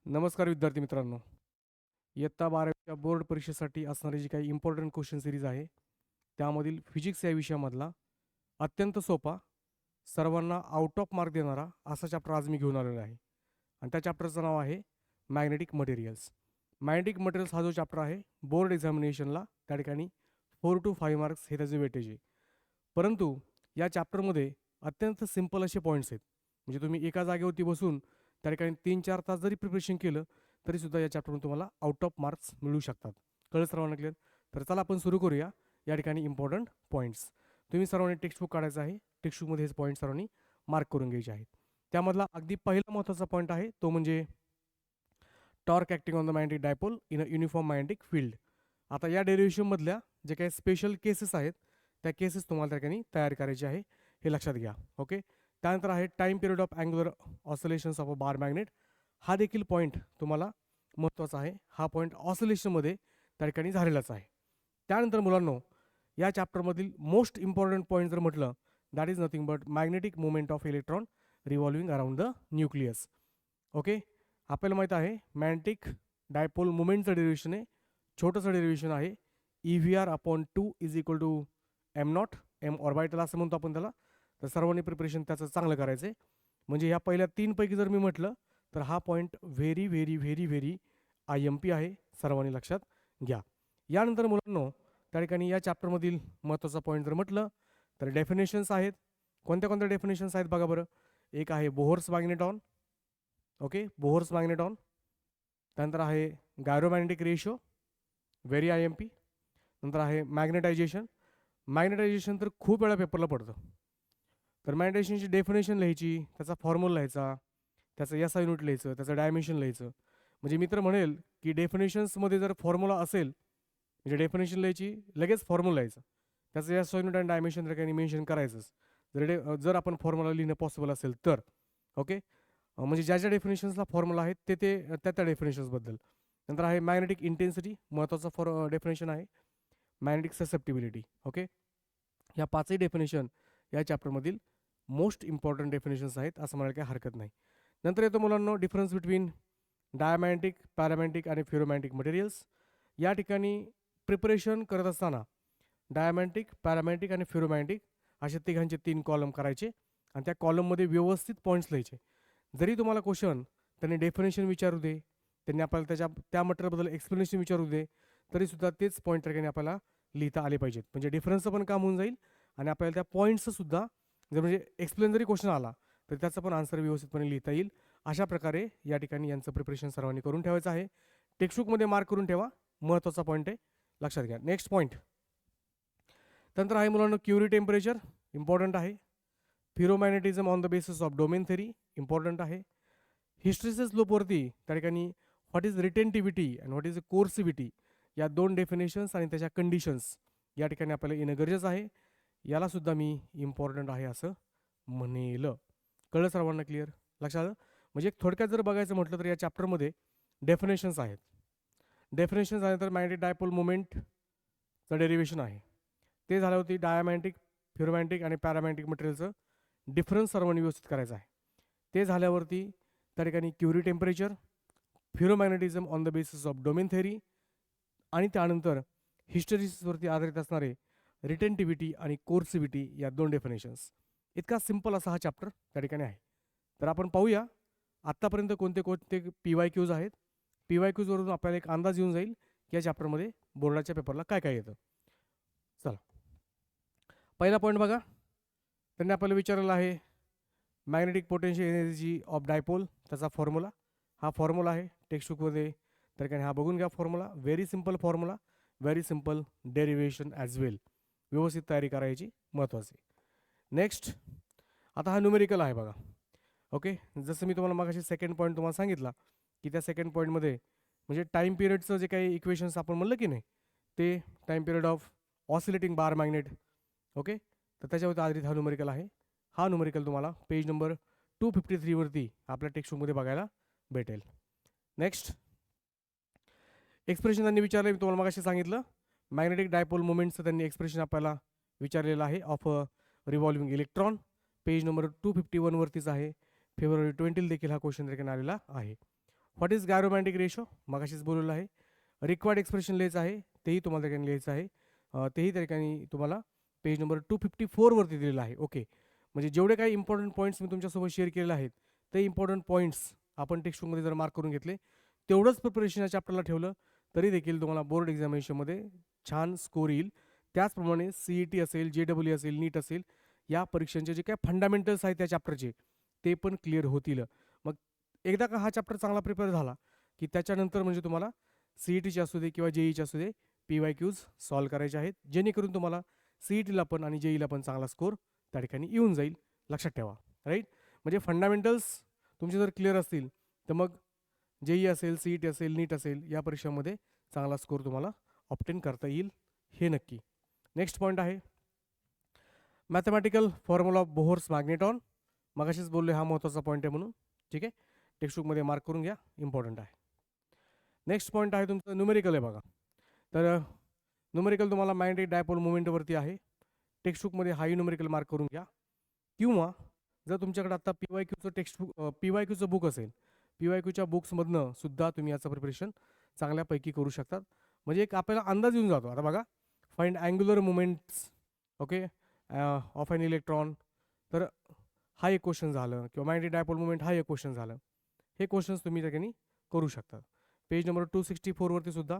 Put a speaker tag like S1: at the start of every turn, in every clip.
S1: नमस्कार विद्यार्थी मित्रांनो. इयत्ता 12वीच्या बोर्ड परीक्षेसाठी असणारी जी काही इम्पॉर्टंट क्वेश्चन सिरीज आहे, त्यामधील फिजिक्स या विषयामधला अत्यंत सोपा, सर्वांना आउट ऑफ मार्क देणारा असा चॅप्टर आज मी घेऊन आलेलो आहे. आणि त्या चॅप्टरचं नाव आहे मॅग्नेटिक मटेरियल्स. मॅग्नेटिक मटेरियल्स हा जो चॅप्टर आहे, बोर्ड एक्झामिनेशनला त्या ठिकाणी 4 to 5 मार्क्स हे त्याचे वेटेज आहे. परंतु या चॅप्टरमध्ये अत्यंत सिंपल असे पॉईंट्स आहेत. म्हणजे तुम्ही एका जागेवरती बसून त्या ठिकाणी 3-4 तास जरी प्रिपरेशन केलं तरीसुद्धा या चॅप्टरमधून तुम्हाला आउट ऑफ मार्क्स मिळू शकतात. कळलं सर्वांना क्लिअर? तर चला आपण सुरू करूया. या ठिकाणी इम्पॉर्टंट पॉईंट्स तुम्ही सर्वांनी टेक्स्टबुक काढायचं आहे. टेक्स्टबुकमध्ये हेच पॉईंट सर्वांनी मार्क करून घ्यायचे आहेत. त्यामधला अगदी पहिला महत्त्वाचा पॉईंट आहे तो म्हणजे torque acting on the magnetic dipole in a uniform magnetic field. आता या डेरिव्हेशनमधल्या जे काही स्पेशल केसेस आहेत त्या केसेस तुम्हाला त्या ठिकाणी तयार करायचे आहे, हे लक्षात घ्या. ओके. त्यानंतर आहे time period of angular oscillations of a bar magnet. हा देखील पॉईंट तुम्हाला महत्त्वाचा आहे. हा पॉईंट ऑसिलेशनमध्ये त्या ठिकाणी झालेलाच आहे. त्यानंतर मुलांनो, या चॅप्टरमधील मोस्ट इम्पॉर्टंट पॉईंट जर म्हटलं, that is nothing but magnetic movement of electron revolving around the nucleus. Okay. आपल्याला माहीत आहे मॅग्नेटिक डायपोल मुवमेंटचं डेरिव्हेशन आहे, छोटंसं डेरिव्हेशन आहे. EVR/2 is equal to m0, M orbital असं म्हणतो आपण त्याला. तर सर्वांनी प्रिपरेशन त्याचं चांगलं करायचं आहे. म्हणजे ह्या पहिल्या 3 पैकी जर मी म्हटलं तर हा point very very very very IMP आहे, सर्वांनी लक्षात घ्या. यानंतर मुलांनो, त्या ठिकाणी या चॅप्टरमधील महत्त्वाचा पॉईंट जर म्हटलं तर डेफिनेशन्स आहेत. कोणत्या कोणत्या डेफिनेशन्स आहेत बघा बरं. एक आहे Bohr's magneton. Okay, Bohr's magneton. त्यानंतर आहे गायरोमॅग्नेटिक रेशो, व्हेरी IMP. नंतर आहे मॅग्नेटायझेशन. मॅग्नेटायझेशन तर खूप वेळा पेपरला पडतं. तर मॅग्नेटायझेशनची डेफिनेशन लिहायची, त्याचा फॉर्म्युला लिहायचा, त्याचं SI युनिट लिहायचं, त्याचं डायमेन्शन लिहायचं. म्हणजे मी तर म्हणेल की डेफिनेशन्समध्ये जर फॉर्म्युला असेल, म्हणजे डेफिनेशन लिहायची, लगेच फॉर्म्युला लिहायचं, त्याचं SI युनिट आणि डायमेन्शन त्या ठिकाणी मेन्शन करायचंच, जर आपण फॉर्म्युला लिहिणं पॉसिबल असेल तर. ओके. म्हणजे ज्या ज्या डेफिनेशन्सला फॉर्म्युला आहेत ते त्या डेफिनेशन्सबद्दल. नंतर आहे मॅग्नेटिक इंटेन्सिटी, महत्त्वाचा डेफिनेशन आहे. Magnetic susceptibility. ओके. या 5ही डेफिनेशन या चॅप्टरमधील मोस्ट इम्पॉर्टंट डेफिनेशन्स आहेत असं म्हणायला काही हरकत नाही. नंतर येतो मुलांनो डिफरन्स बिटवीन डायमॅग्नेटिक, पॅरामॅग्नेटिक आणि फेरोमॅग्नेटिक मटेरियल्स. या ठिकाणी प्रिपरेशन करत असताना डायमॅग्नेटिक, पॅरामॅग्नेटिक आणि फेरोमॅग्नेटिक अशा तिघांचे 3 कॉलम करायचे आणि त्या कॉलममध्ये व्यवस्थित पॉईंट्स लिहायचे. जरी तुम्हाला क्वेश्चन त्यांनी डेफिनेशन विचारू दे, त्यांनी आपल्याला त्या मटेरियलबद्दल एक्सप्लेनेशन विचारू दे, तरीसुद्धा तेच पॉईंट त्या ठिकाणी आपल्याला लिहिता आले पाहिजेत. म्हणजे डिफरन्सचं पण काम होऊन जाईल आणि आपल्याला त्या पॉईंट्सचं सुद्धा जर म्हणजे एक्सप्लेन जरी क्वेश्चन आला तर त्याचं पण आन्सर व्यवस्थितपणे लिहिता येईल. अशा प्रकारे या ठिकाणी यांचं प्रिपरेशन सर्वांनी करून ठेवायचं आहे. टेक्स्टबुकमध्ये मार्क करून ठेवा, महत्त्वाचा पॉईंट आहे, लक्षात घ्या. नेक्स्ट पॉईंट त्यानंतर आहे मुलांना क्युरी टेम्परेचर, इम्पॉर्टंट आहे. Ferromagnetism on the basis of domain theory, important आहे. हिस्ट्रेसिस लूपवरती त्या ठिकाणी what is retentivity and what is coercivity या 2 डेफिनेशन्स आणि त्याच्या कंडिशन्स या ठिकाणी आपल्याला येणं गरजेचं आहे. यालासुद्धा मी इम्पॉर्टंट आहे असं म्हणेल. कळलं सर्वांना क्लिअर? लक्षात आलं? म्हणजे थोडक्यात जर बघायचं म्हटलं तर या चॅप्टरमध्ये डेफिनेशन्स आहेत. डेफिनेशन्स आहे तर मॅग्नेटिक डायपोल मुवमेंटचं डेरिव्हेशन आहे. ते झाल्यावरती डायमॅग्नेटिक, फेरोमॅग्नेटिक आणि पॅरामॅग्नेटिक मटेरियलचं डिफरन्स सर्वांनी व्यवस्थित करायचं आहे. ते झाल्यावरती त्या ठिकाणी Curie temperature, ferromagnetism on the basis of domain theory आणि त्यानंतर हिस्टेरिसिसवरती आधारित असणारे रिटेंटिव्हिटी आणि कोर्सिव्हिटी या 2 डेफिनेशन्स. इतका सिंपल असा हा चॅप्टर त्या ठिकाणी आहे. तर आपण पाहूया आत्तापर्यंत कोणते कोणते PYQs आहेत. PYQsवरून आपल्याला एक अंदाज येऊन जाईल की या चॅप्टरमध्ये बोर्डाच्या पेपरला काय काय येतं. चला, पहिला पॉईंट बघा. त्यांनी आपल्याला विचारलेला आहे magnetic potential energy of dipole, त्याचा फॉर्म्युला. हा फॉर्म्युला आहे टेक्स्टबुकमध्ये, तर काही हा बघून घ्या formula. Very simple formula, very simple derivation as well. व्यवस्थित तयारी करायची, महत्त्वाची. नेक्स्ट, आता हा न्यूमेरिकल आहे बघा. ओके. जसं मी तुम्हाला मागाशी सेकंड पॉईंट तुम्हाला सांगितला की त्या सेकंड पॉईंटमध्ये म्हणजे टाईम पिरियडचं जे काही इक्वेशन्स आपण म्हणलं की नाही, ते time period of oscillating bar magnet. Okay. तर त्याच्यावरती आधारित हा न्यूमेरिकल आहे. हा न्यूमेरिकल तुम्हाला पेज नंबर 253 वरती आपल्या टेक्स्टबुकमध्ये बघायला भेटेल. नेक्स्ट, एक्सप्रेशन त्यांनी विचारलं, मी तुम्हाला मगाशी सांगितलं मॅग्नेटिक डायपोल मुवमेंटचं त्यांनी एक्सप्रेशन आपल्याला विचारलेलं आहे of revolving electron. Page number 251 वरतीच आहे. फेब्रुवारी 20 देखील हा क्वेश्चन देखील आलेला आहे. व्हॉट इज गायरोमॅटिक रेशो मगाशीच बोललेलं आहे. रिक्वायर्ड एक्सप्रेशन लिहायचं आहे, तेही तुम्हाला त्या ठिकाणी लिहायचं आहे. तेही त्या ठिकाणी तुम्हाला पेज नंबर 254 वरती दिलेलं आहे. ओके, म्हणजे जेवढे काही इम्पॉर्टंट पॉईंट्स मी तुमच्यासोबत शेअर केलेले आहेत ते इम्पॉर्टंट पॉईंट्स आपण टेक्स्टबुकमध्ये जर मार्क करून घेतले, तेवढंच प्रिपरेशन या चॅप्टरला ठेवलं तरी देखील तुम्हाला बोर्ड एक्झामिनेशनमध्ये छान स्कोर येईल. त्याचप्रमाणे CET असेल, JEE असेल, नीट असेल, या परीक्षांचे जे काही फंडामेंटल्स आहेत त्या चॅप्टरचे ते पण क्लिअर होतील. मग एकदा का हा चॅप्टर चांगला प्रिपेअर झाला की त्याच्यानंतर म्हणजे तुम्हाला CETचे असू दे किंवा JEEचे असू दे PYQs सॉल्व्ह करायचे आहेत, जेणेकरून तुम्हाला CETला पण आणि JEEला पण चांगला स्कोर त्या ठिकाणी येऊन जाईल. लक्षात ठेवा, राईट. म्हणजे फंडामेंटल्स तुमचे जर क्लिअर असतील तर मग JEE असेल, CET असेल, नीट असेल, या परीक्षांमध्ये चांगला स्कोर तुम्हाला ऑब्टेन करता येईल, हे नक्की. नेक्स्ट पॉईंट आहे मॅथमॅटिकल फॉर्म्युला ऑफ बोहर्स मॅग्नेटॉन. मगाशीच बोललो हा महत्त्वाचा पॉईंट आहे म्हणून, ठीक आहे. टेक्स्टबुकमध्ये मार्क करून घ्या, इम्पॉर्टंट आहे. नेक्स्ट पॉईंट आहे तुमचं न्यूमेरिकल आहे बघा. तर न्यूमेरिकल तुम्हाला मॅग्नेटिक डायपोल मुवमेंटवरती आहे. टेक्स्टबुकमध्ये हाही न्यूमेरिकल मार्क करून घ्या. किंवा जर तुमच्याकडे आता PYQचं टेक्स्टबुक PYQचं बुक असेल, PYQच्या बुक्समधनं सुद्धा तुम्ही याचं प्रिपरेशन चांगल्यापैकी करू शकतात. म्हणजे एक आपल्याला अंदाज येऊन जातो. आता बघा, find angular movements okay of an electron, तर हा एक क्वेश्चन झालं, किंवा मॅग्नेटिक डायपोल मुवमेंट हा एक क्वेश्चन झालं. हे क्वेश्चन्स तुम्ही त्या ठिकाणी करू शकता. पेज नंबर 264 वरती सुद्धा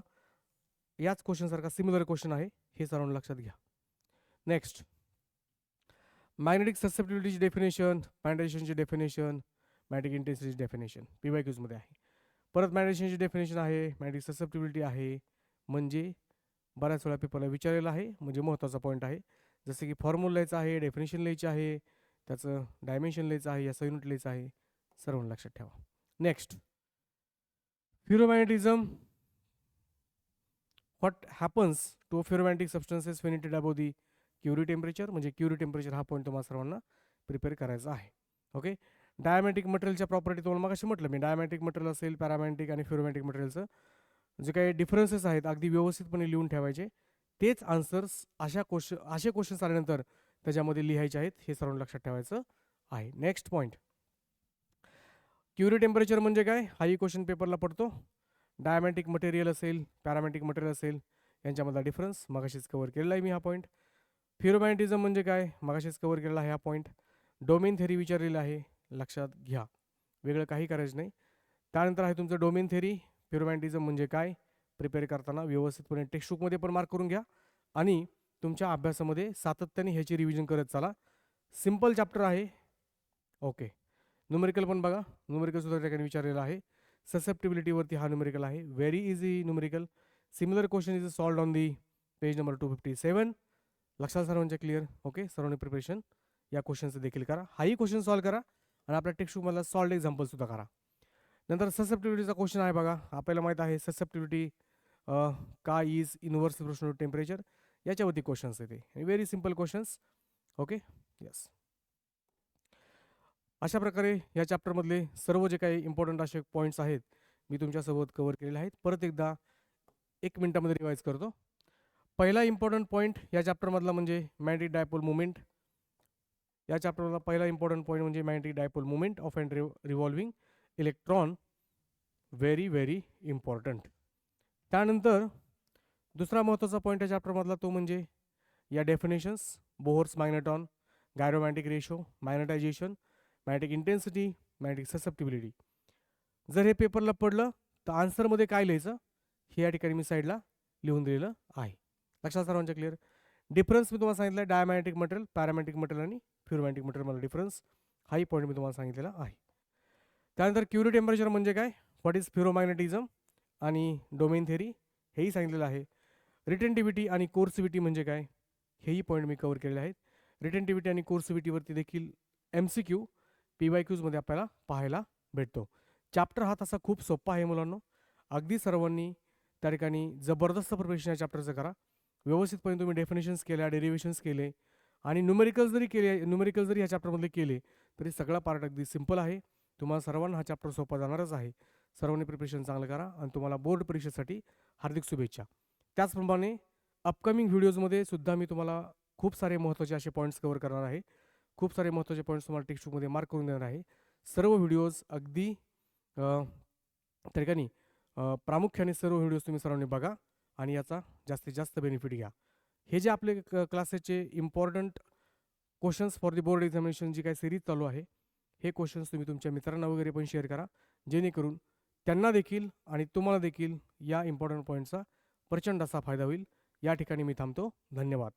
S1: याच क्वेश्चनसारखा सिमिलर क्वेश्चन आहे, हे सर्वांना लक्षात घ्या. नेक्स्ट, मॅग्नेटिक ससेप्टिबिलिटीची डेफिनेशन, मॅग्नेटायझेशनची डेफिनेशन, मॅग्नेटिक इंटेन्सिटीची डेफिनेशन PYQमध्ये आहे. परत मॅग्नेटायझेशनची डेफिनेशन आहे, मॅग्नेटिक ससेप्टिबिलिटी आहे. म्हणजे बऱ्याच वेळा पेपरला विचारलेलं आहे, म्हणजे महत्त्वाचा पॉईंट आहे. जसं की फॉर्म्युला लिहायचं आहे, डेफिनेशन लिहायची आहे, त्याचं डायमेन्शन लिहायचं आहे, याचं युनिट लिहायचं आहे, सर्वांना लक्षात ठेवा. Next, ferromagnetism. What happens to ferromagnetic substances when heated above the Curie temperature, म्हणजे क्युरी टेम्परेचर हा पॉईंट तुम्हाला सर्वांना प्रिपेअर करायचा आहे. ओके, डायमॅटिक मटेरियलच्या प्रॉपर्टी तुम्हाला मग अशी म्हटलं मी, डायमॅटिक मटेरियल असेल, पॅरामॅग्नेटिक आणि फेरोमॅग्नेटिक मटेरियलचं जे काही डिफरन्सेस आहेत अगदी व्यवस्थितपणे लिहून ठेवायचे. तेच आन्सर्स असे क्वेश्चन्स आल्यानंतर त्याच्यामध्ये लिहायचे आहेत, हे सर्वांना लक्षात ठेवायचं आहे. नेक्स्ट पॉईंट, क्युरी टेम्परेचर म्हणजे काय, हाही क्वेश्चन पेपरला पडतो. डायमॅटिक मटेरियल असेल, पॅरामॅग्नेटिक मटेरियल असेल, यांच्यामधला डिफरन्स मगाशीच कव्हर केलेला आहे मी हा पॉईंट. फेरोमॅग्नेटिझम म्हणजे काय, मगाशीच कव्हर केलेला आहे हा पॉईंट. डोमेन थेरी विचारलेला आहे, लक्षात घ्या, वेगळं काही करायचं नाही. त्यानंतर आहे तुमचं डोमेन थेरी. फेरोमॅग्नेटिझम म्हणजे काय, प्रिपेअर करताना व्यवस्थितपणे टेक्स्टबुकमध्ये पण मार्क करून घ्या आणि तुमच्या अभ्यासामध्ये सातत्याने ह्याची रिव्हिजन करत चला. सिम्पल चॅप्टर आहे. ओके, न्यूमेरिकल पण बघा, न्यूमेरिकल सुद्धा त्या ठिकाणी विचारलेला आहे. ससेप्टिबिलिटीवरती हा न्यूमेरिकल आहे, very easy numerical. Similar question is solved on the page number 257. लक्षात सर्वांच्या क्लिअर. ओके, सर्वांनी प्रिपरेशन या क्वेश्चनचं देखील करा, हाही क्वेश्चन सॉल्व्ह करा आणि आपल्या टेक्स्टबुकमधला सॉल्व्ड एक्झाम्पल सुद्धा करा. नंतर ससेप्टिबिलिटीचा क्वेश्चन आहे बघा, आपल्याला माहीत आहे ससेप्टिबिलिटी का is inverse proportional to temperature, याच्यावरती क्वेश्चन्स येते, very simple questions. Okay, yes. अशा प्रकारे या चॅप्टरमधले सर्व जे काही इम्पॉर्टंट असे पॉईंट्स आहेत मी तुमच्यासोबत कव्हर केलेले आहेत. परत एकदा 1 मिनिटामध्ये रिवाईज करतो. पहिला इम्पॉर्टंट पॉईंट या चॅप्टरमधला म्हणजे मॅग्नेटिक डायपोल मुवमेंट. या चॅप्टरमधला पहिला इम्पॉर्टंट पॉईंट म्हणजे magnetic dipole movement of and revolving electron, very very important. त्यानंतर दुसरा महत्त्वाचा पॉईंट या चॅप्टरमधला तो म्हणजे या definitions, Bohr's magneton, gyromagnetic ratio, magnetisation, magnetic intensity, magnetic susceptibility. जर हे पेपरला पडलं तर आन्सरमध्ये काय लिहायचं हे या ठिकाणी मी साईडला लिहून दिलेलं आहे. लक्षात सर्वांच्या क्लिअर. डिफरन्स मी तुम्हाला सांगितलं आहे, डायमॅग्नेटिक मटेरियल, पॅरामॅग्नेटिक मटेरियल आणि फेरोमॅग्नेटिक मटेरियलमधला डिफरन्स, हाही पॉईंट मी तुम्हाला सांगितलेला आहे. त्यानंतर क्युरी टेम्परेचर म्हणजे काय, व्हॉट इज फेरोमॅग्नेटिझम आणि डोमेन थेरी, हेही सांगितलेलं आहे. रिटेंटिव्हिटी आणि कोर्सिव्हिटी म्हणजे काय, हेही पॉईंट मी कव्हर केलेले आहेत. रिटेंटिव्हिटी आणि कोर्सिव्हिटीवरती देखील MCQ PYQमध्ये आपल्याला पाहायला भेटतो. चॅप्टर हा तसा खूप सोपा आहे मुलांनो, अगदी सर्वांनी त्या ठिकाणी जबरदस्त प्रिपरेशन या चॅप्टरचं करा. व्यवस्थितपणे तुम्ही डेफिनेशन्स केल्या, डेरिव्हेशन्स केले आणि न्यूमेरिकल जरी या चॅप्टरमधले केले तरी सगळा पार्ट अगदी सिम्पल आहे. तुम्हाला सर्वांना हा चॅप्टर सोपा जाणारच आहे. सर्वांनी प्रिपरेशन चांगलं करा आणि तुम्हाला बोर्ड परीक्षेसाठी हार्दिक शुभेच्छा. त्याचप्रमाणे अपकमिंग व्हिडिओजमध्ये सुद्धा मी तुम्हाला खूप सारे महत्त्वाचे असे पॉईंट्स कव्हर करणार आहे. खूप सारे महत्त्वाचे पॉईंट्स तुम्हाला टेक्स्टबुकमध्ये मार्क करून देणार आहे. सर्व व्हिडिओज अगदी त्या ठिकाणी प्रामुख्याने सर्व व्हिडिओज तुम्ही सर्वांनी बघा आणि याचा जास्तीत जास्त बेनिफिट घ्या. हे जे आपले क्लासेसचे important questions for the board examination जी काही सिरीज चालू आहे, हे क्वेश्चन्स तुम्ही तुमच्या मित्रांना वगैरे पण शेअर करा, जेणेकरून त्यांना देखील आणि तुम्हाला देखील या इम्पॉर्टंट पॉईंटचा प्रचंड असा फायदा होईल. या ठिकाणी मी थांबतो. धन्यवाद.